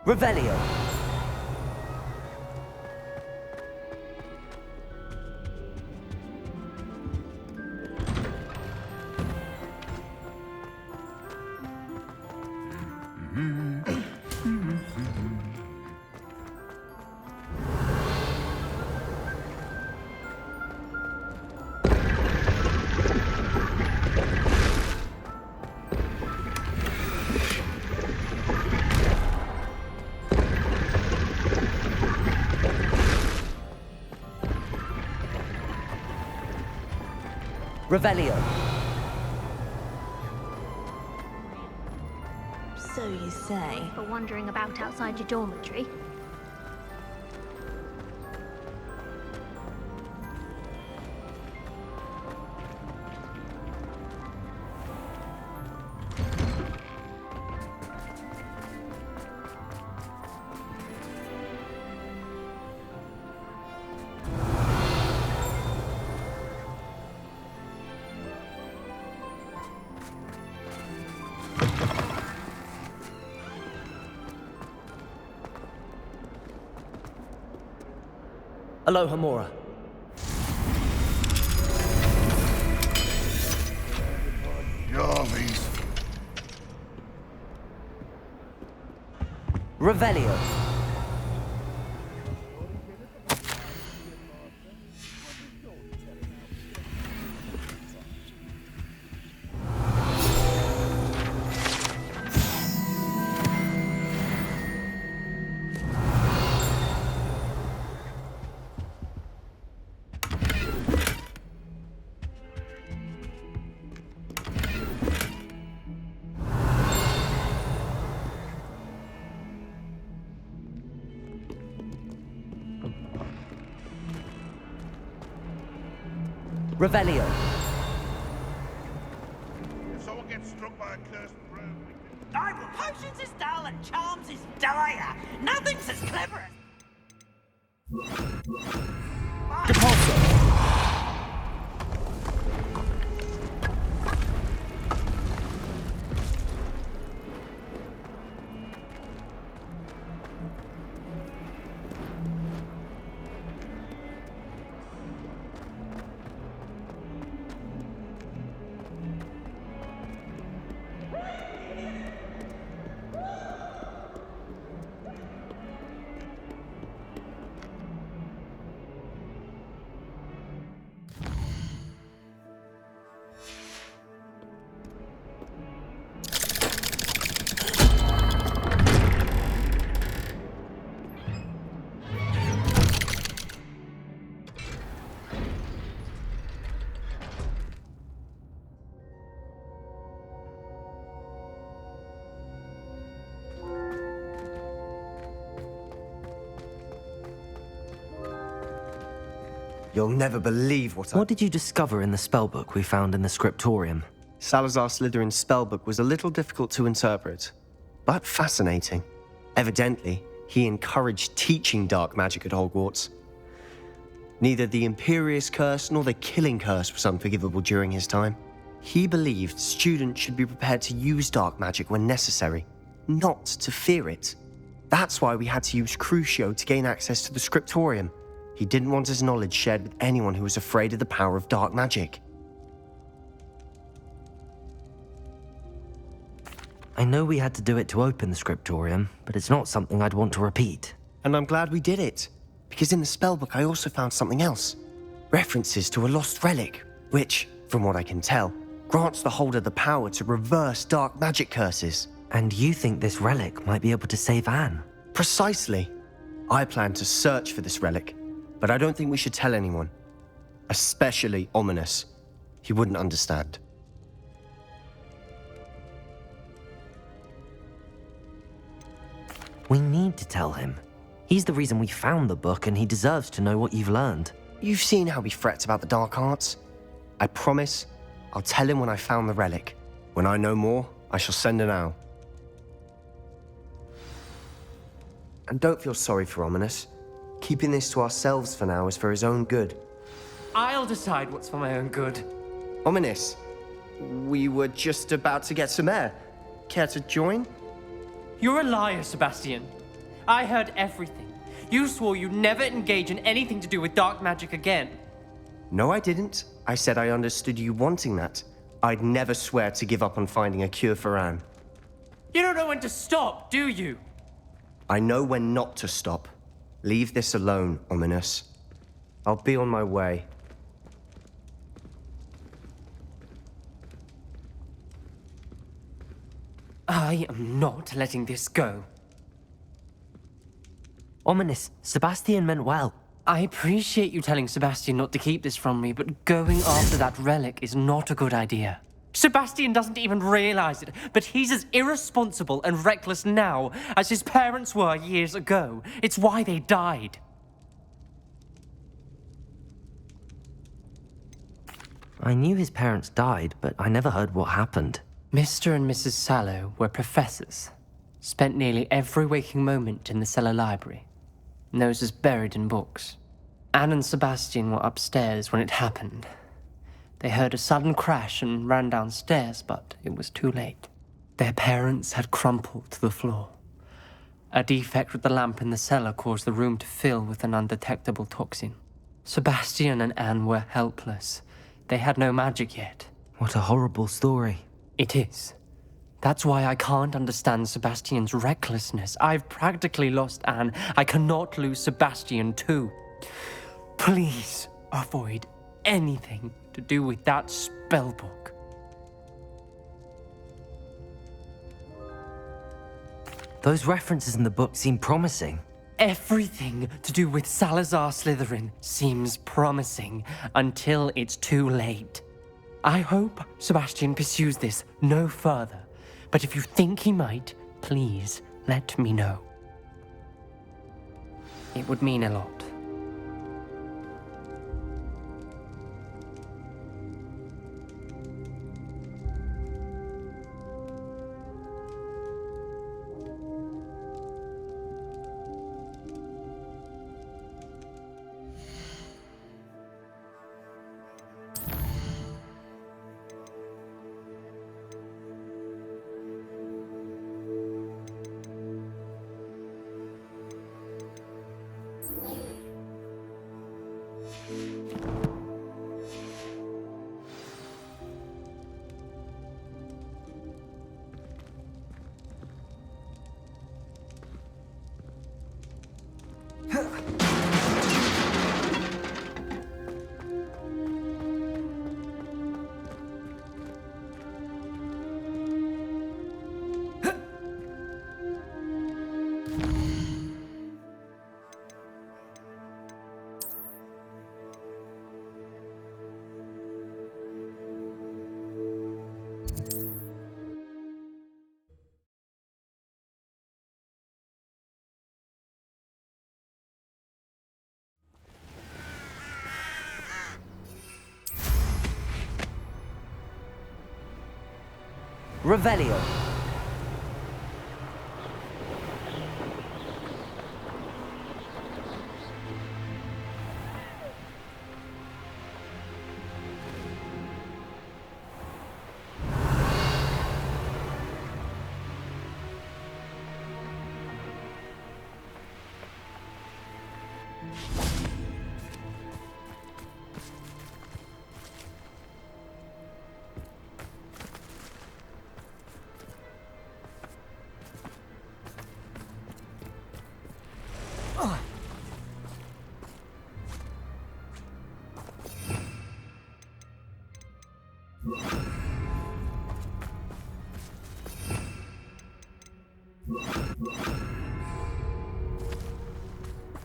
Revelio. Revelio. So you say. For wandering about outside your dormitory. Aloha Mora. Jarvis. Revelio. Revelio. If someone gets struck by a cursed broom, I will. Potions is dull and charms is dire. Nothing's as clever as... Depulso. You'll never believe What did you discover in the spellbook we found in the scriptorium? Salazar Slytherin's spellbook was a little difficult to interpret, but fascinating. Evidently, he encouraged teaching dark magic at Hogwarts. Neither the Imperious Curse nor the Killing Curse was unforgivable during his time. He believed students should be prepared to use dark magic when necessary, not to fear it. That's why we had to use Crucio to gain access to the scriptorium. He didn't want his knowledge shared with anyone who was afraid of the power of dark magic. I know we had to do it to open the scriptorium, but it's not something I'd want to repeat. And I'm glad we did it, because in the spellbook I also found something else. References to a lost relic, which, from what I can tell, grants the holder the power to reverse dark magic curses. And you think this relic might be able to save Anne? Precisely. I plan to search for this relic, but I don't think we should tell anyone. Especially Ominous. He wouldn't understand. We need to tell him. He's the reason we found the book, and he deserves to know what you've learned. You've seen how he frets about the dark arts. I promise I'll tell him when I found the relic. When I know more, I shall send an owl. And don't feel sorry for Ominous. Keeping this to ourselves for now is for his own good. I'll decide what's for my own good. Ominous, we were just about to get some air. Care to join? You're a liar, Sebastian. I heard everything. You swore you'd never engage in anything to do with dark magic again. No, I didn't. I said I understood you wanting that. I'd never swear to give up on finding a cure for Anne. You don't know when to stop, do you? I know when not to stop. Leave this alone, Ominous. I'll be on my way. I am not letting this go. Ominous, Sebastian meant well. I appreciate you telling Sebastian not to keep this from me, but going after that relic is not a good idea. Sebastian doesn't even realize it, but he's as irresponsible and reckless now as his parents were years ago. It's why they died. I knew his parents died, but I never heard what happened. Mr. and Mrs. Sallow were professors. Spent nearly every waking moment in the cellar library. Noses buried in books. Anne and Sebastian were upstairs when it happened. They heard a sudden crash and ran downstairs, but it was too late. Their parents had crumpled to the floor. A defect with the lamp in the cellar caused the room to fill with an undetectable toxin. Sebastian and Anne were helpless. They had no magic yet. What a horrible story. It is. That's why I can't understand Sebastian's recklessness. I've practically lost Anne. I cannot lose Sebastian too. Please avoid anything to do with that spellbook. Those references in the book seem promising. Everything to do with Salazar Slytherin seems promising until it's too late. I hope Sebastian pursues this no further, but if you think he might, please let me know. It would mean a lot. Revelio.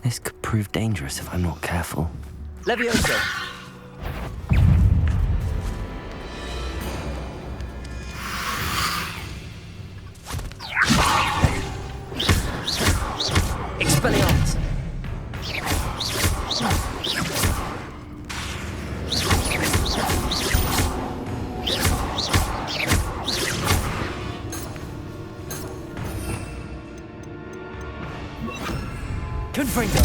This could prove dangerous if I'm not careful. Levioso! Expelliarmus! Confringo!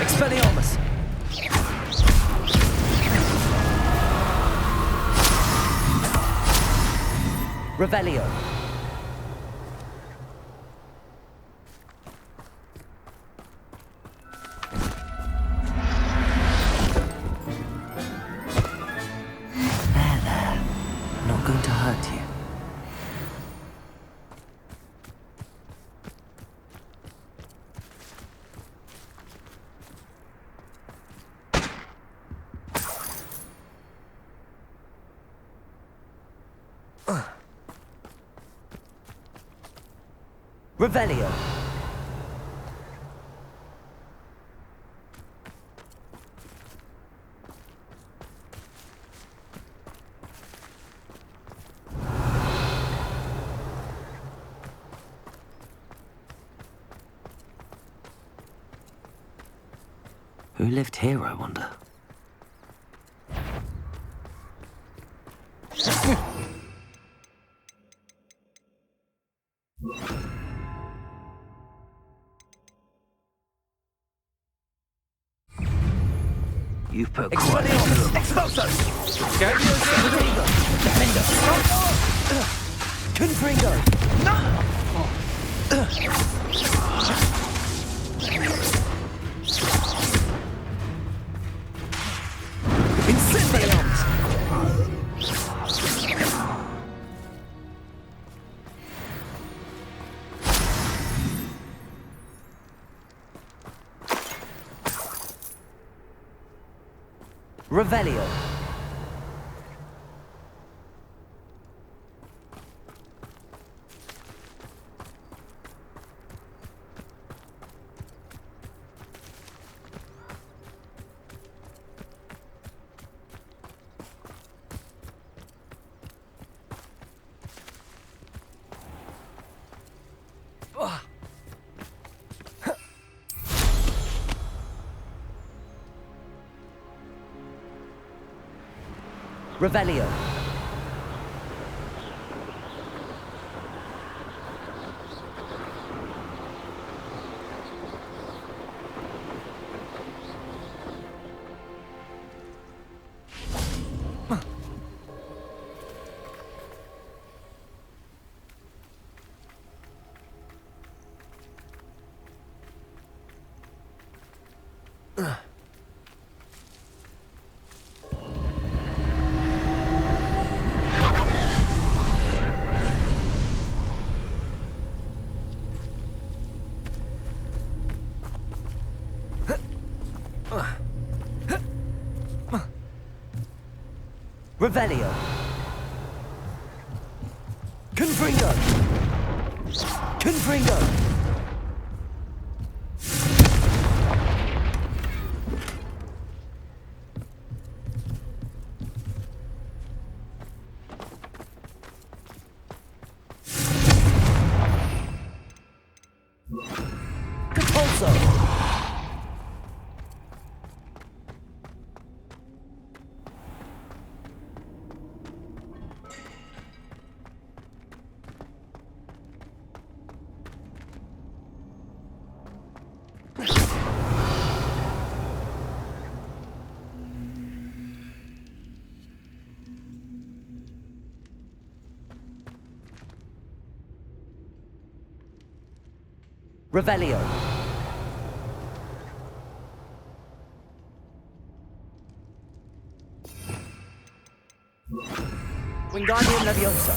Expelliarmus! Revelio. There. Not going to hurt you. Revelio. Who lived here, I wonder? You put Expulso! Defender! Confringo! Incendions! Revelio. Revelio. Revelio. Confringo. Confringo. Compulso. Revelio. Wingardium Leviosa.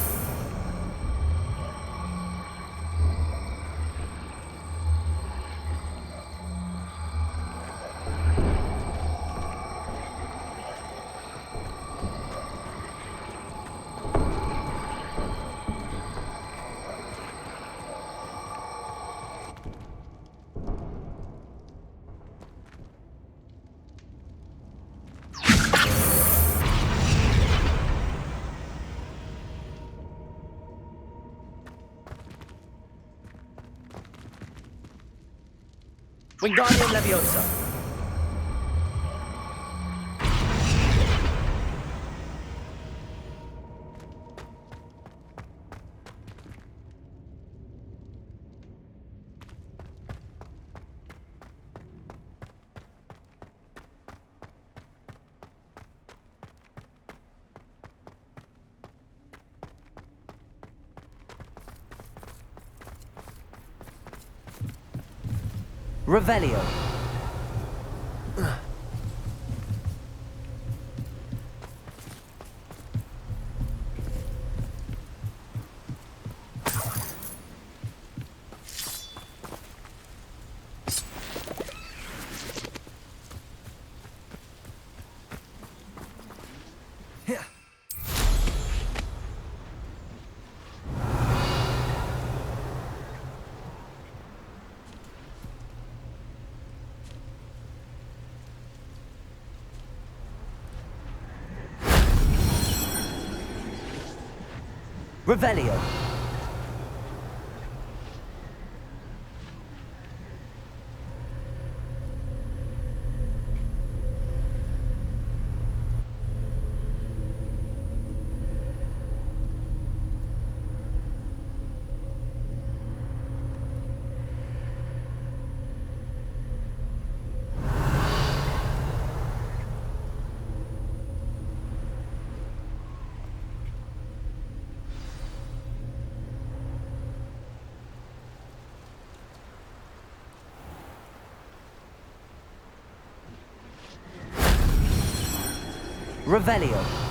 Wingardium Leviosa. Revelio. Revelio. Revelio.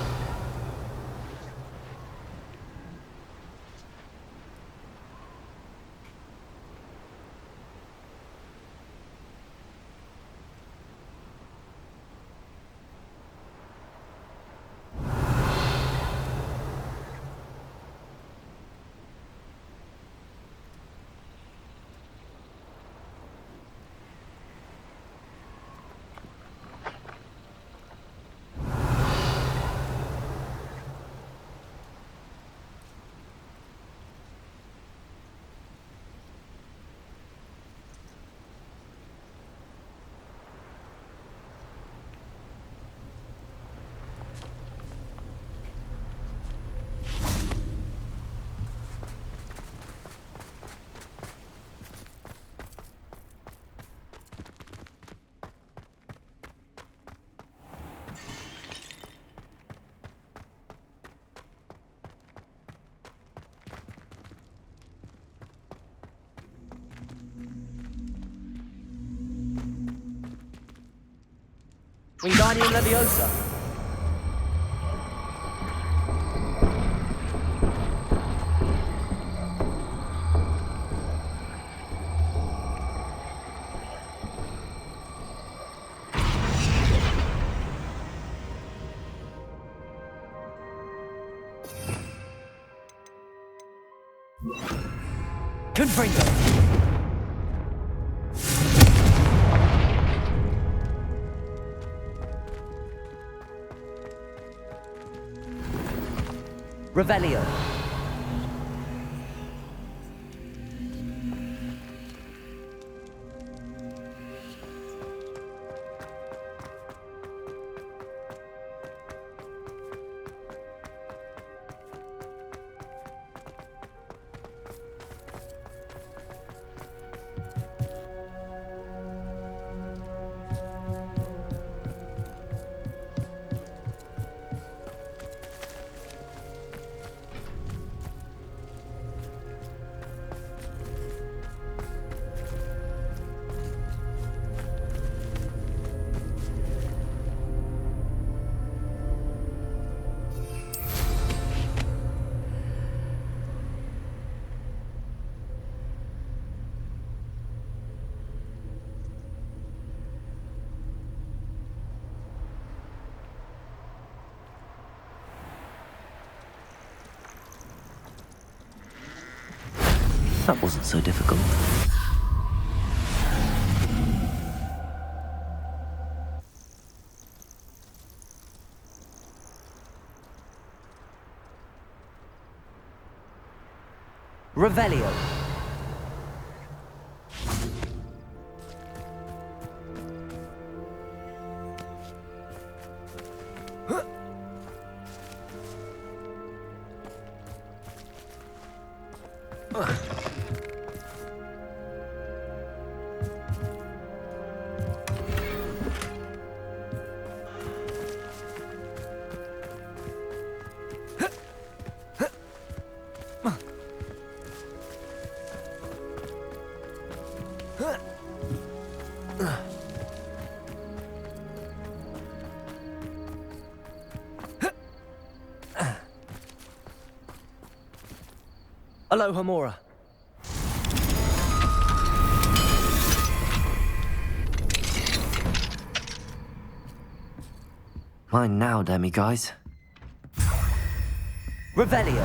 Wingardium Leviosa. Confringo. Revelio. That wasn't so difficult. Revelio. Aloha Mora. Mine now, Demi guys. Revelio.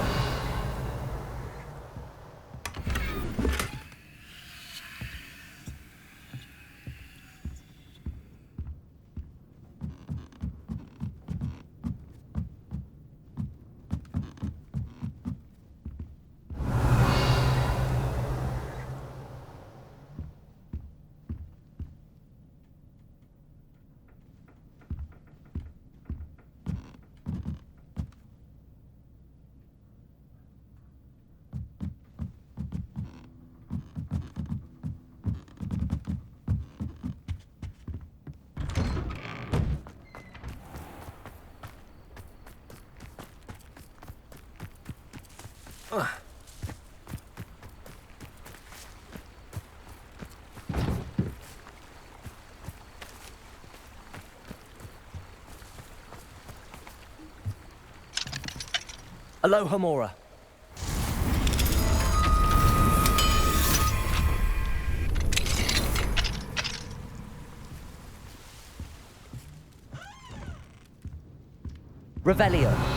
Aloha Mora. Revelio.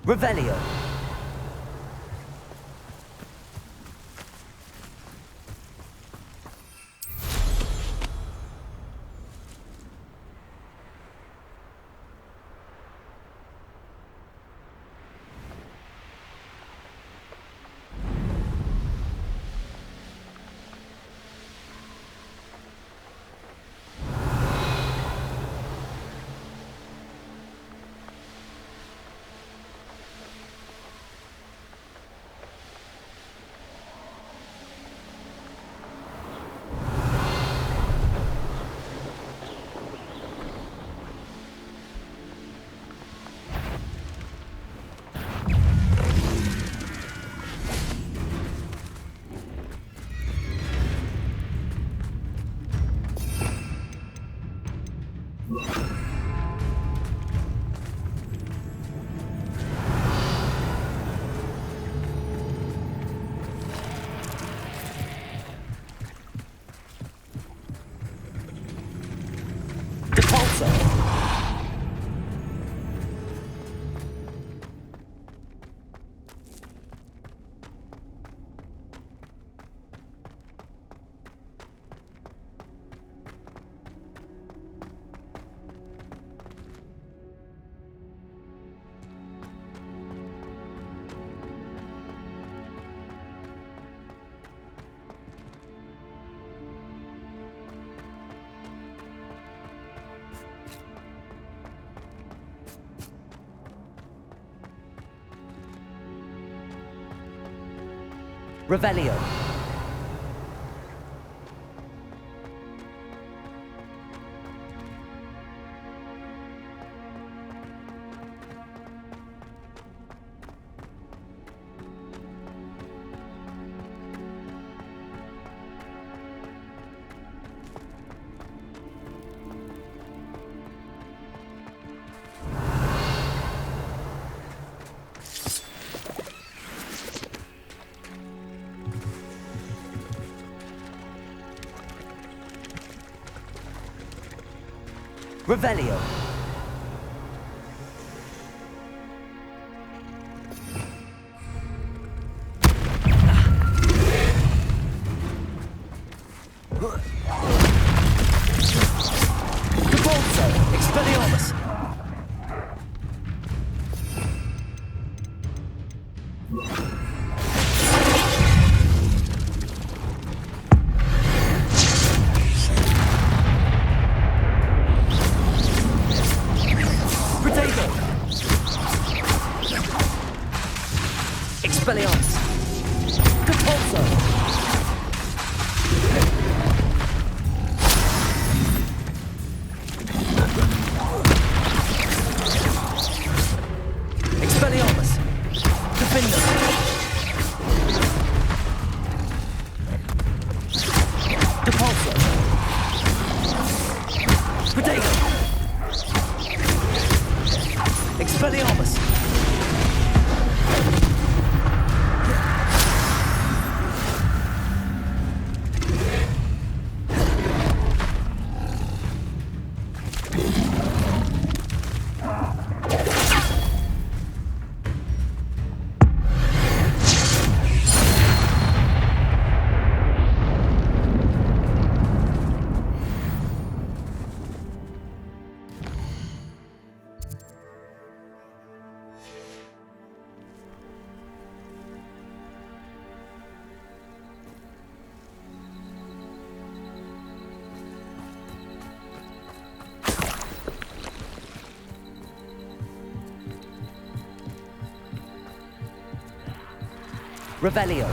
Revelio. Revelio. Revelio. Expelliarmus! Expelliarmus! Repulso! Expelliarmus! Defender! Repulso! Protego! Expelliarmus! Revelio.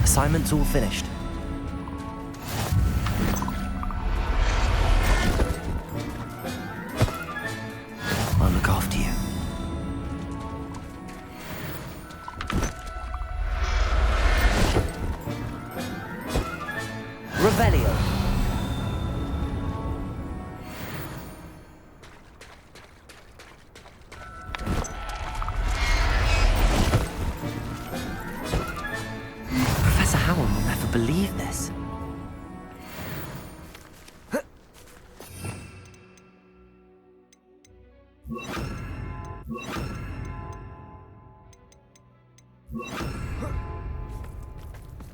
Assignment's all finished. I'll look after you. Revelio. Professor Howell will never believe this.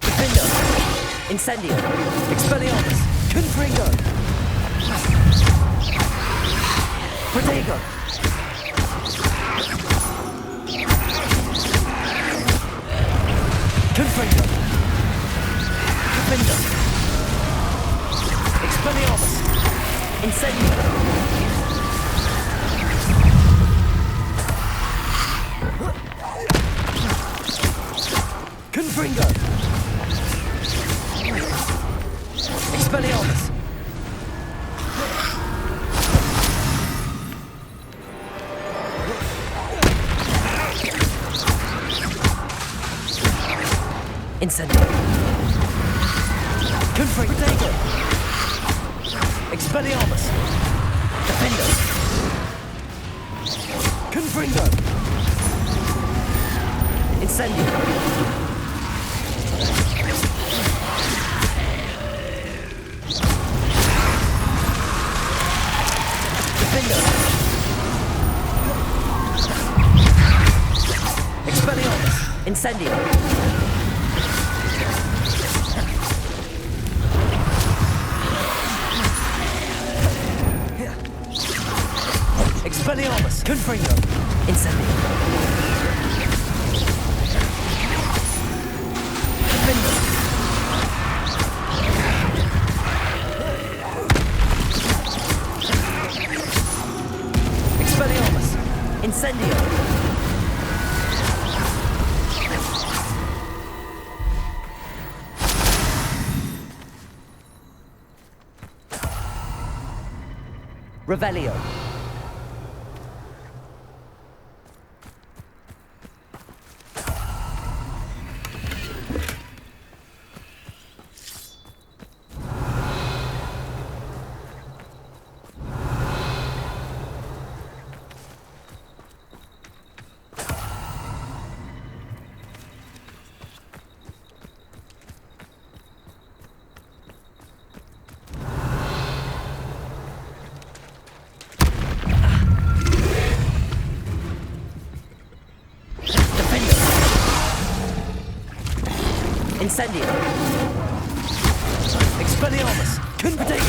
Defender. Incendio. Expelliarmus. Confringo. Protego. Confringo. Defender. Expelliarmus. Incendio. Confringo. Expelliarmus. Incendio. Confringo. Protego. Expelliarmus. Defender. Confringo. Incendio. Expelliarmus. Incendio. Expelliarmus. Confringo. Incendio. Defender. Expelliarmus. Incendio. Revelio. Incendio. Expelliarmus. Confringo.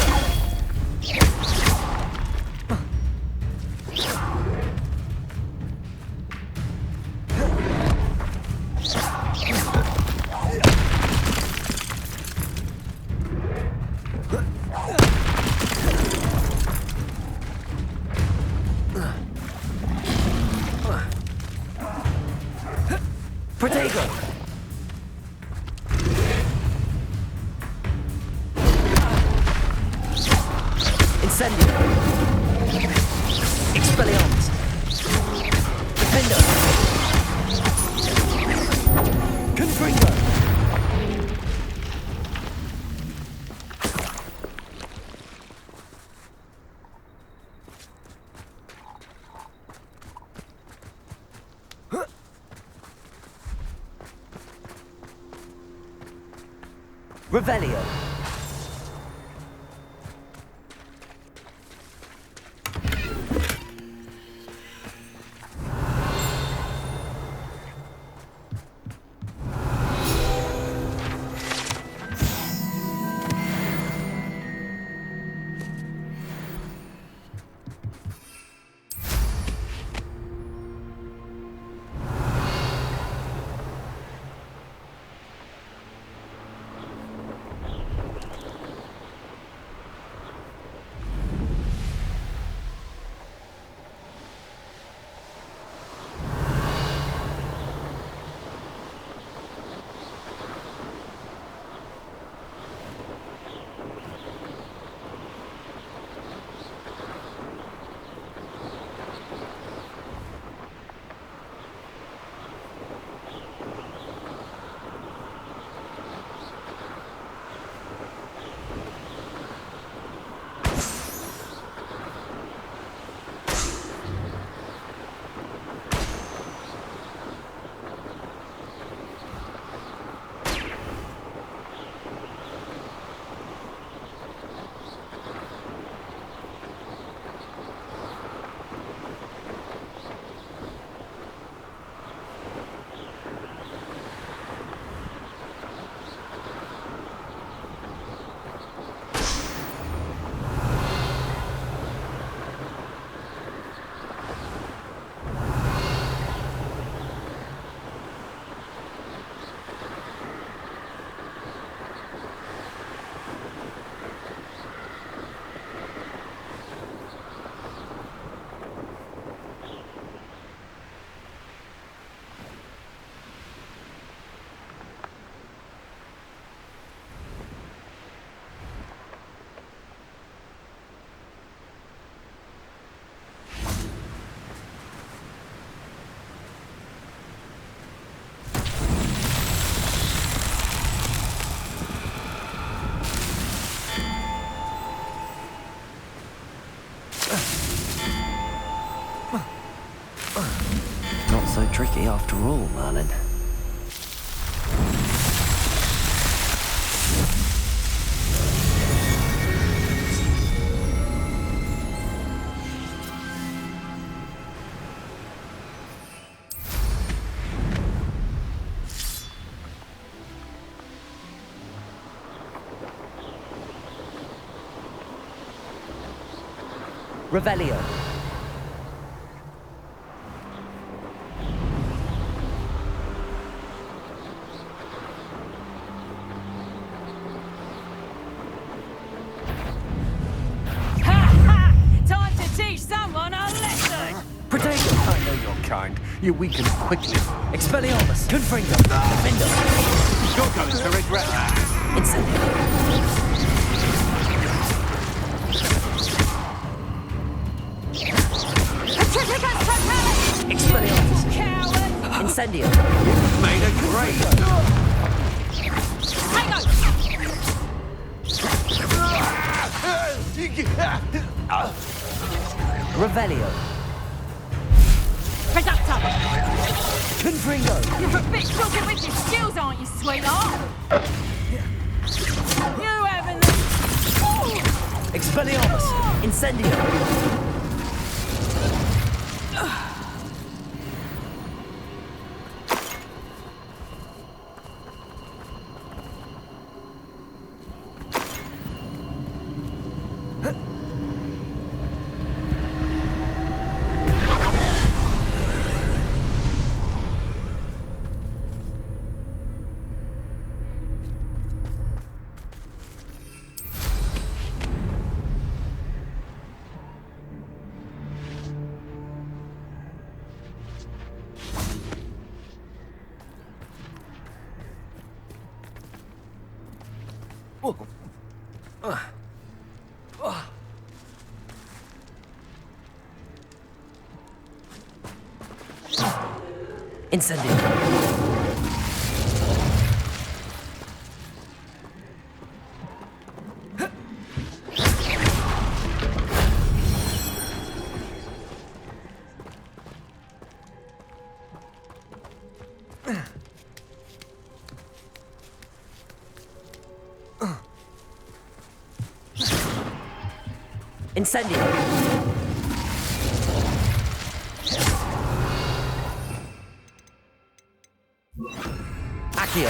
Protego! Incendio! Expelliarmus! Defender! Confringo! Revelio! Not so tricky after all, Merlin. Revelio. Time to teach someone a lesson! Protego. I know your kind. You weaken quickly. Expelliarmus. Confringo. Defender. You're going to regret that. Incendio. Expelliarmus. Coward! Incendio. You've made a grave. Revelio. Reductor! Confringo. You're a bit crooked with your skills, aren't you, sweetheart? You haven't the... Expelliarmus. Incendio. Incendio. Incendio. Accio.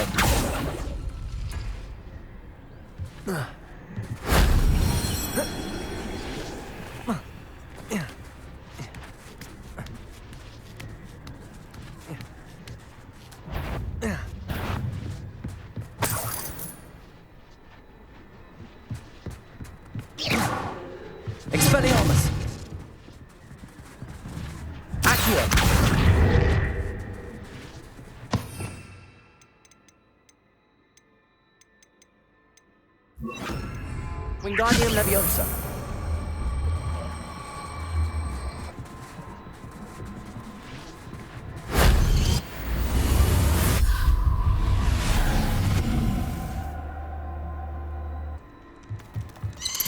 Expelliarmus. Accio. Wingardium Leviosa.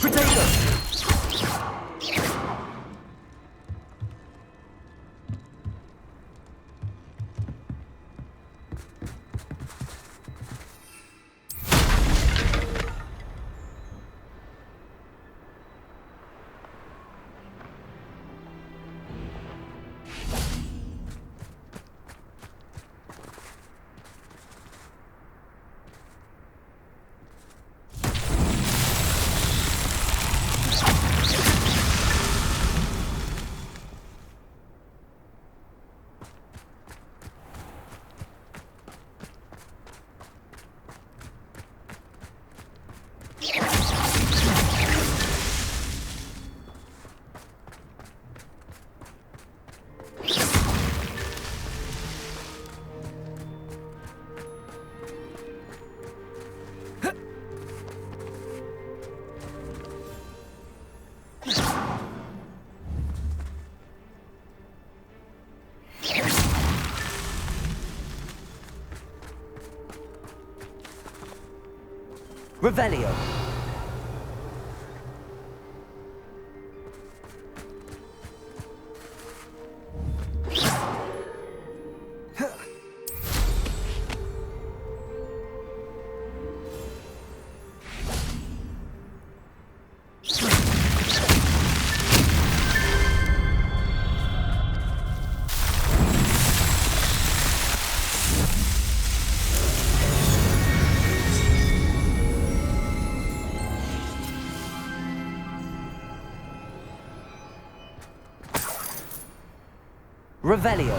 Potato. Revelio. Revelio.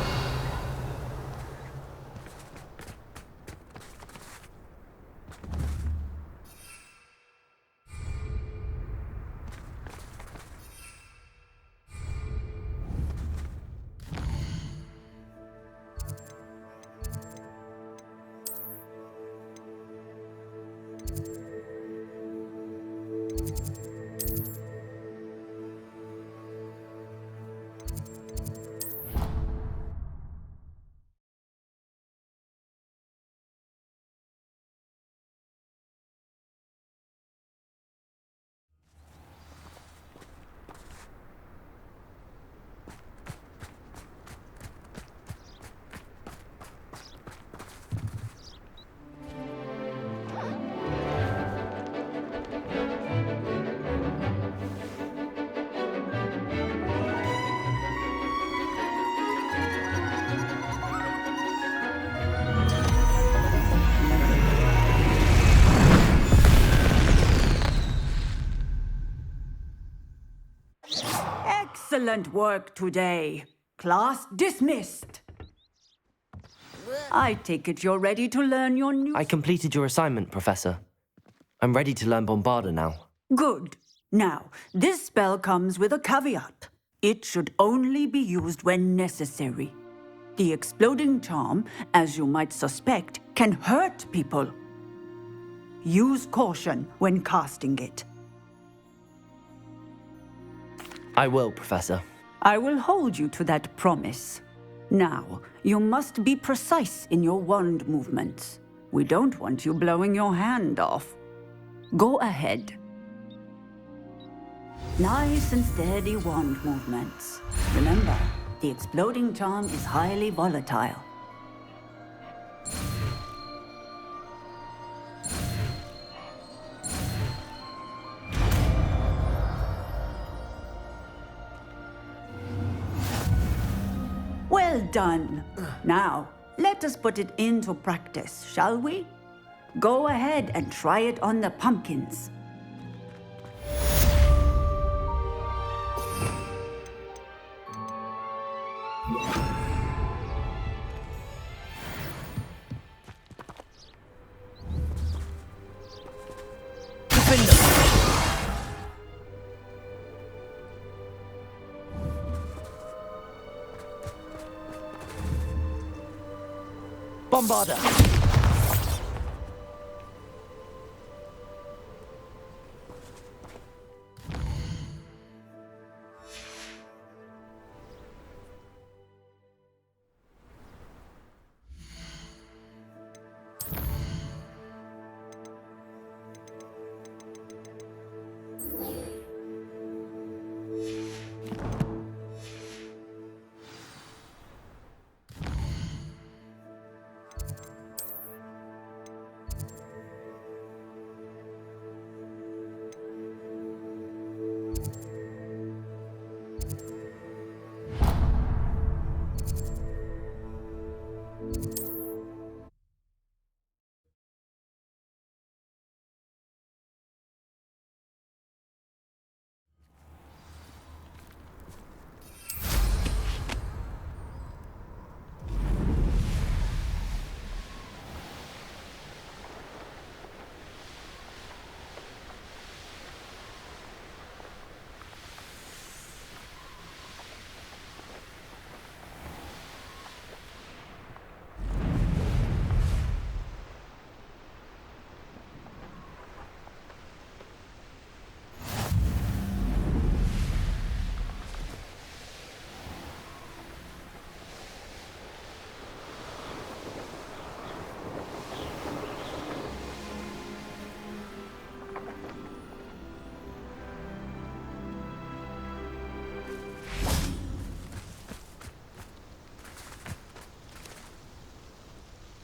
Excellent work today. Class dismissed. I take it you're ready to learn your new... I completed your assignment, Professor. I'm ready to learn Bombarda now. Good. Now, this spell comes with a caveat. It should only be used when necessary. The exploding charm, as you might suspect, can hurt people. use caution when casting it. I will, Professor. I will hold you to that promise. Now, you must be precise in your wand movements. We don't want you blowing your hand off. Go ahead. Nice and steady wand movements. Remember, the exploding charm is highly volatile. Well done. Now, let us put it into practice, shall we? Go ahead and try it on the pumpkins. Bombarder!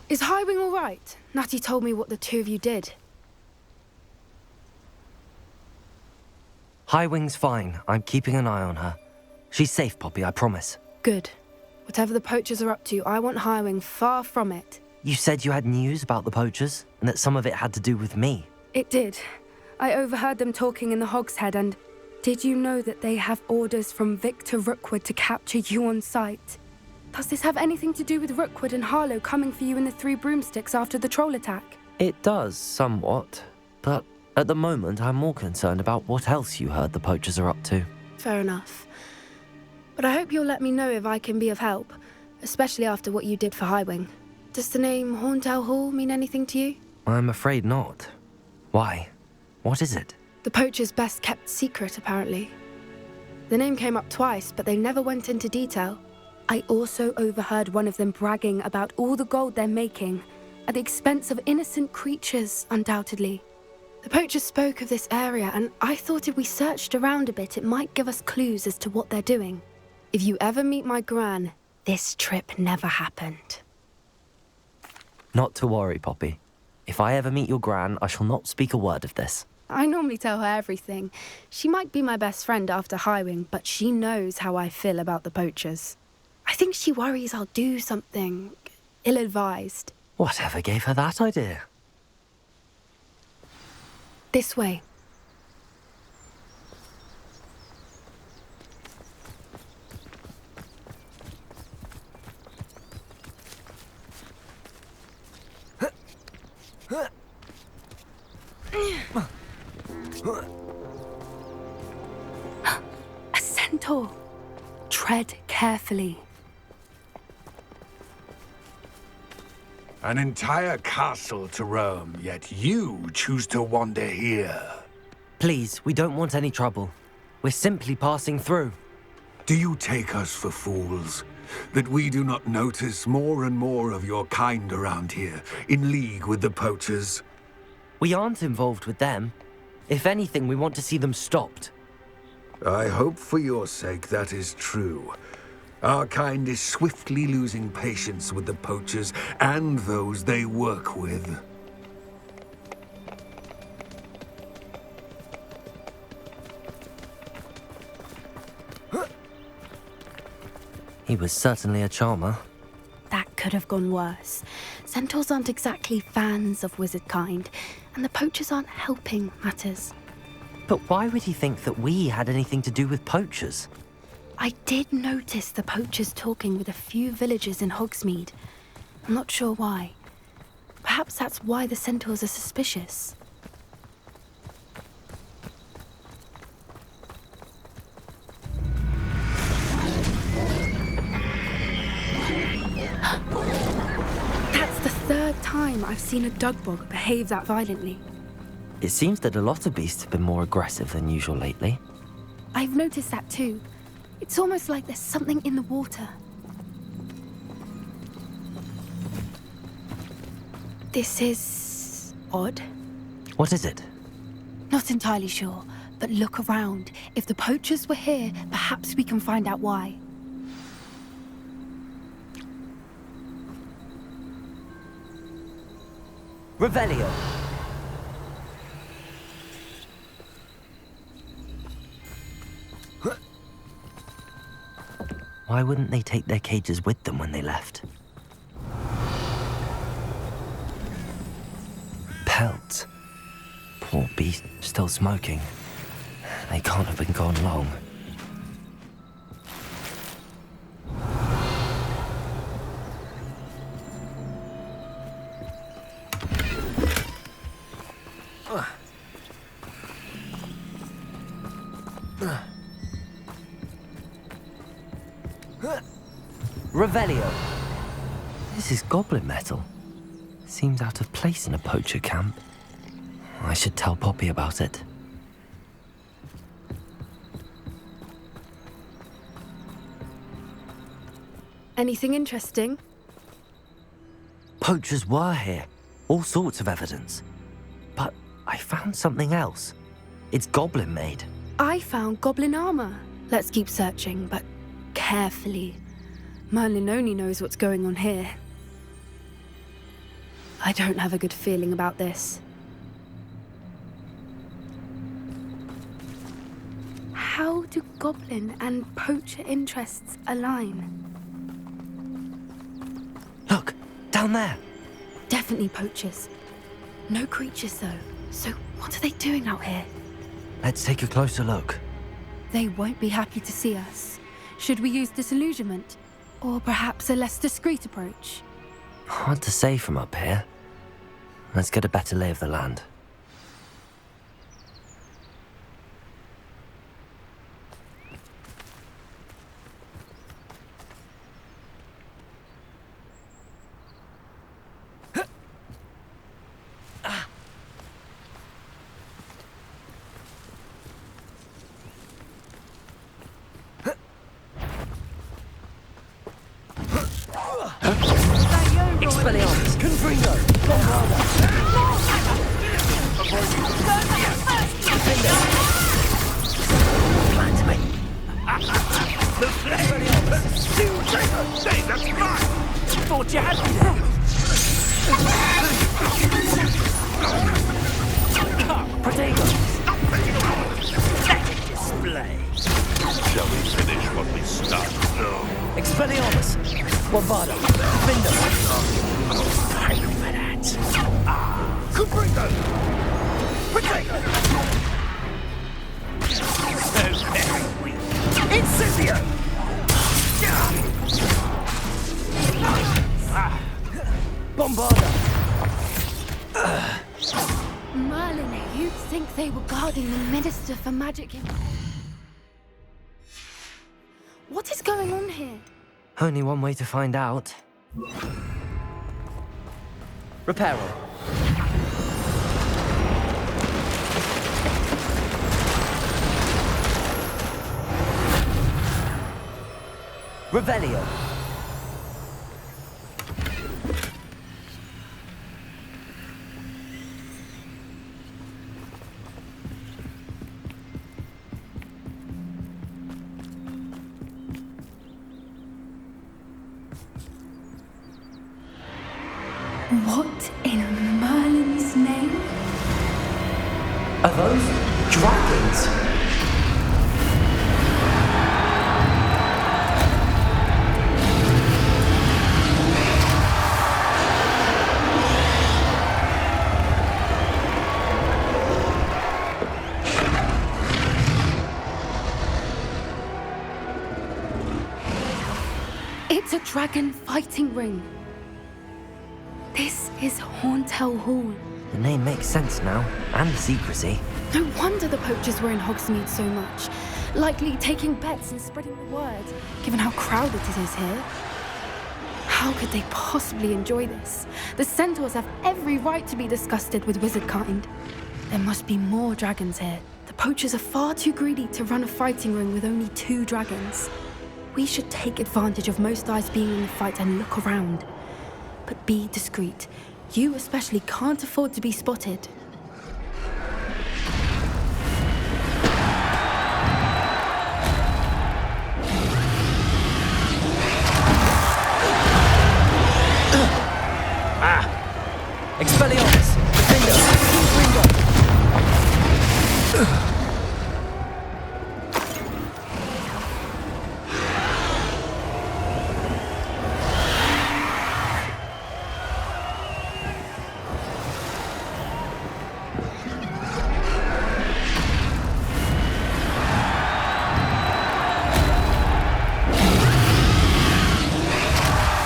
Is Highwing all right? Natty told me what the two of you did. Highwing's fine. I'm keeping an eye on her. She's safe, Poppy, I promise. Good. Whatever the poachers are up to, I want Highwing far from it. You said you had news about the poachers, and that some of it had to do with me. It did. I overheard them talking in the Hogshead, and did you know that they have orders from Victor Rookwood to capture you on sight? Does this have anything to do with Rookwood and Harlow coming for you in the Three Broomsticks after the troll attack? It does, somewhat. But at the moment, I'm more concerned about what else you heard the poachers are up to. Fair enough. But I hope you'll let me know if I can be of help, especially after what you did for Highwing. Does the name Horntail Hall mean anything to you? I'm afraid not. Why? What is it? The poachers' best kept secret, apparently. The name came up twice, but they never went into detail. I also overheard one of them bragging about all the gold they're making, at the expense of innocent creatures, undoubtedly. The poachers spoke of this area, and I thought if we searched around a bit, it might give us clues as to what they're doing. If you ever meet my gran, this trip never happened. Not to worry, Poppy. If I ever meet your gran, I shall not speak a word of this. I normally tell her everything. She might be my best friend after Highwing, but she knows how I feel about the poachers. I think she worries I'll do something ill-advised. Whatever gave her that idea? This way. A centaur. Tread carefully. An entire castle to roam, yet you choose to wander here. Please, we don't want any trouble. We're simply passing through. Do you take us for fools? That we do not notice more and more of your kind around here, in league with the poachers? We aren't involved with them. If anything, we want to see them stopped. I hope for your sake that is true. Our kind is swiftly losing patience with the poachers and those they work with. He was certainly a charmer. That could have gone worse. Centaurs aren't exactly fans of wizard kind, and the poachers aren't helping matters. But why would he think that we had anything to do with poachers? I did notice the poachers talking with a few villagers in Hogsmeade. I'm not sure why. Perhaps that's why the centaurs are suspicious. That's the third time I've seen a dugbog behave that violently. It seems that a lot of beasts have been more aggressive than usual lately. I've noticed that too. It's almost like there's something in the water. This is odd. What is it? Not entirely sure, but look around. If the poachers were here, perhaps we can find out why. Revelio! Why wouldn't they take their cages with them when they left? Pelt. Poor beast, still smoking. They can't have been gone long. Revelio. This is goblin metal. Seems out of place in a poacher camp. I should tell Poppy about it. Anything interesting? Poachers were here. All sorts of evidence. But I found something else. It's goblin made. I found goblin armor. Let's keep searching, but carefully. Merlin only knows what's going on here. I don't have a good feeling about this. How do goblin and poacher interests align? Look, down there. Definitely poachers. No creatures though. So what are they doing out here? Let's take a closer look. They won't be happy to see us. Should we use disillusionment? Or perhaps a less discreet approach? Hard to say from up here. Let's get a better lay of the land. Expelliarmus! Confringo! Bombarda! Plan to me! That's mine! Thought you had me there! Protego! Pathetic display! Shall we finish what we started? No. Expelliarmus! Bombarda! Findo! Time for that. Confringo! Protego! So very weak. Incendio! Bombarda! Merlin, you'd think they were guarding the Minister for Magic. What is going on here? Only one way to find out. Repair all. Revelio. What in Merlin's name? Are those dragons? It's a dragon fighting ring. This is Hauntel Hall. The name makes sense now, and the secrecy. No wonder the poachers were in Hogsmeade so much. Likely taking bets and spreading the word, given how crowded it is here. How could they possibly enjoy this? The centaurs have every right to be disgusted with wizard kind. There must be more dragons here. The poachers are far too greedy to run a fighting ring with only 2 dragons. We should take advantage of most eyes being in the fight and look around. But be discreet. You especially can't afford to be spotted. Expelliarmus! Defender!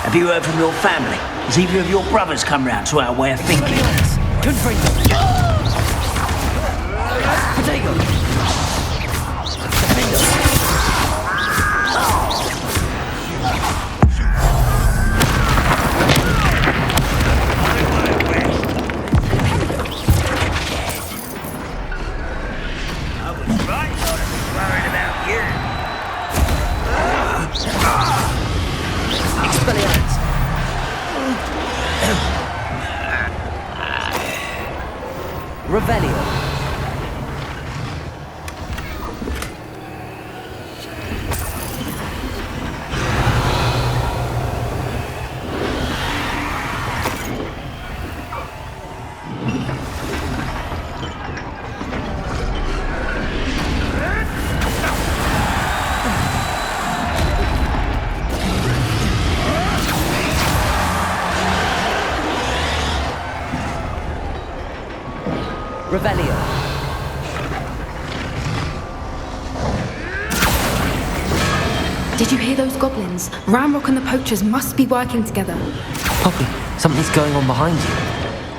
Have you heard from your family? Has either of your brothers come round to our way of thinking? Confringo! Potato! Defender! I was right not to be worried about you. Expelliarmus! Revelio. Revelio. Did you hear those goblins? Ramrock and the poachers must be working together. Poppy, something's going on behind you.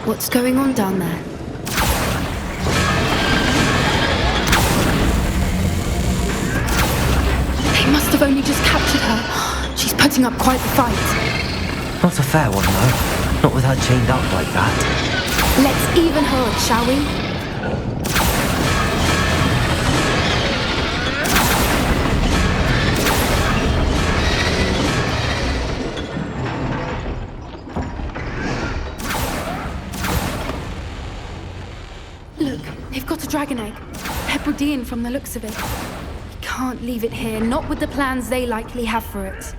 What's going on down there? They must have only just captured her. She's putting up quite the fight. Not a fair one, though. Not with her chained up like that. Let's even her, shall we? Look, they've got a dragon egg. Hebridean from the looks of it. We can't leave it here, not with the plans they likely have for it.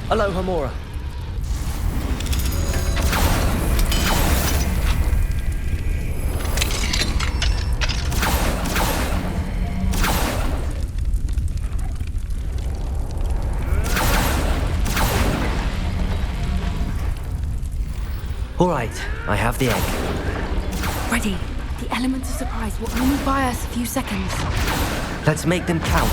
Aloha, Mora. All right, I have the egg. Ready. The element of surprise will only buy us a few seconds. Let's make them count.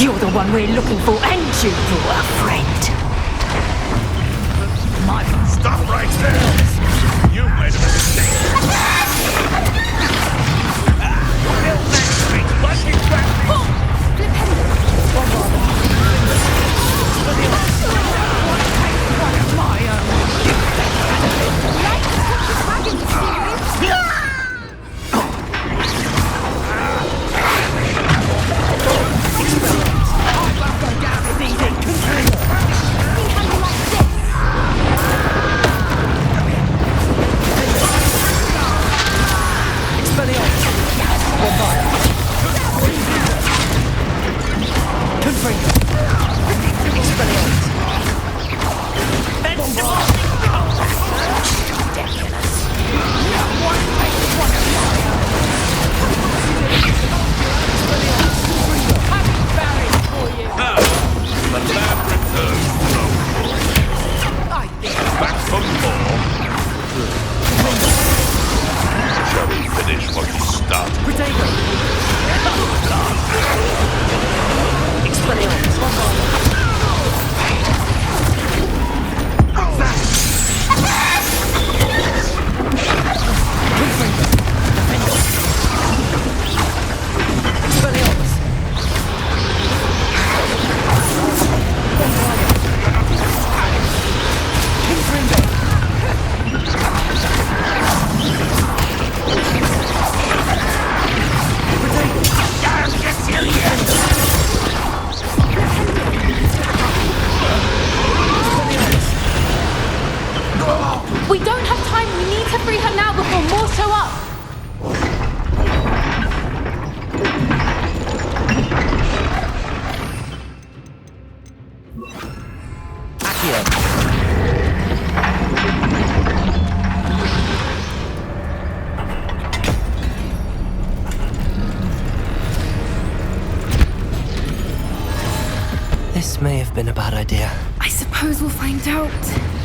You're the one we're looking for, and you brought a friend. Stop right there! You made a mistake! We don't have time. We need to free her now before more show up. This may have been a bad idea. I suppose we'll find out.